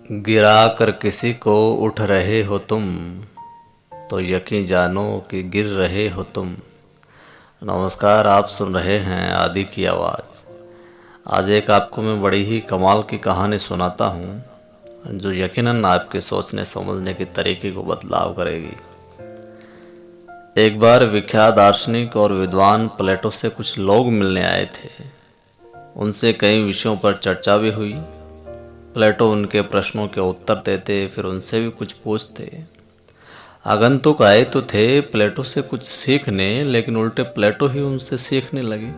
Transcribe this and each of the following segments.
गिरा कर किसी को उठ रहे हो तुम, तो यकीन जानो कि गिर रहे हो तुम। नमस्कार, आप सुन रहे हैं आदि की आवाज़। आज एक आपको मैं बड़ी ही कमाल की कहानी सुनाता हूँ, जो यकीनन आपके सोचने समझने के तरीके को बदलाव करेगी। एक बार विख्यात दार्शनिक और विद्वान प्लेटो से कुछ लोग मिलने आए थे। उनसे कई विषयों पर चर्चा भी हुई। प्लेटो उनके प्रश्नों के उत्तर देते, फिर उनसे भी कुछ पूछते। आगंतुक आए तो थे प्लेटो से कुछ सीखने, लेकिन उल्टे प्लेटो ही उनसे सीखने लगे।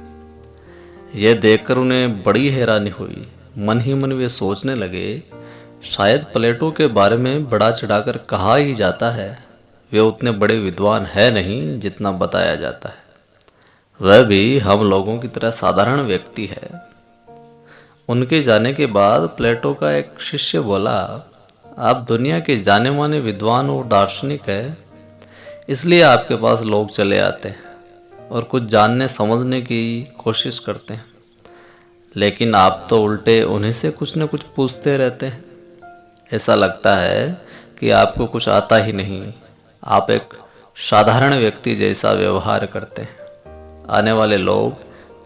यह देखकर उन्हें बड़ी हैरानी हुई। मन ही मन वे सोचने लगे, शायद प्लेटो के बारे में बड़ा चढ़ाकर कहा ही जाता है। वे उतने बड़े विद्वान है नहीं जितना बताया जाता है। वह भी हम लोगों की तरह साधारण व्यक्ति है। उनके जाने के बाद प्लेटो का एक शिष्य बोला, आप दुनिया के जाने माने विद्वान और दार्शनिक हैं, इसलिए आपके पास लोग चले आते हैं और कुछ जानने समझने की कोशिश करते हैं, लेकिन आप तो उल्टे उन्हीं से कुछ न कुछ पूछते रहते हैं। ऐसा लगता है कि आपको कुछ आता ही नहीं। आप एक साधारण व्यक्ति जैसा व्यवहार करते हैं। आने वाले लोग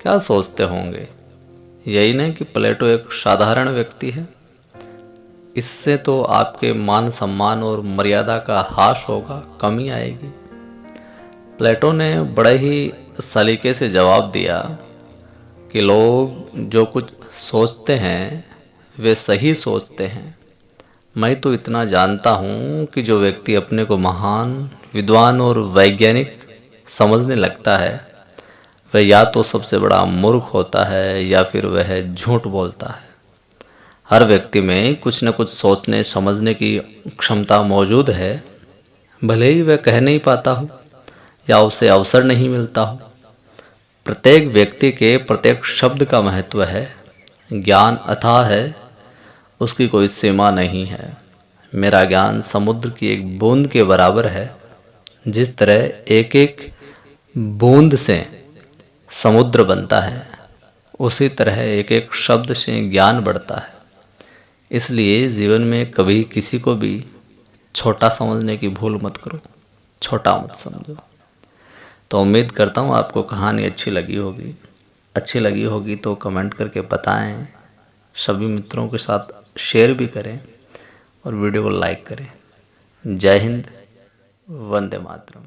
क्या सोचते होंगे? यही नहीं कि प्लेटो एक साधारण व्यक्ति है। इससे तो आपके मान सम्मान और मर्यादा का ह्रास होगा, कमी आएगी। प्लेटो ने बड़े ही सलीके से जवाब दिया कि लोग जो कुछ सोचते हैं वे सही सोचते हैं। मैं तो इतना जानता हूँ कि जो व्यक्ति अपने को महान, विद्वान और वैज्ञानिक समझने लगता है, वह या तो सबसे बड़ा मूर्ख होता है या फिर वह झूठ बोलता है। हर व्यक्ति में कुछ न कुछ सोचने समझने की क्षमता मौजूद है, भले ही वह कह नहीं पाता हो या उसे अवसर नहीं मिलता हो। प्रत्येक व्यक्ति के प्रत्येक शब्द का महत्व है। ज्ञान अथाह है, उसकी कोई सीमा नहीं है। मेरा ज्ञान समुद्र की एक बूंद के बराबर है। जिस तरह एक एक बूंद से समुद्र बनता है, उसी तरह एक एक शब्द से ज्ञान बढ़ता है। इसलिए जीवन में कभी किसी को भी छोटा समझने की भूल मत करो, छोटा मत समझो। तो उम्मीद करता हूँ आपको कहानी अच्छी लगी होगी। अच्छी लगी होगी तो कमेंट करके बताएं, सभी मित्रों के साथ शेयर भी करें और वीडियो को लाइक करें। जय हिंद, वंदे मातरम।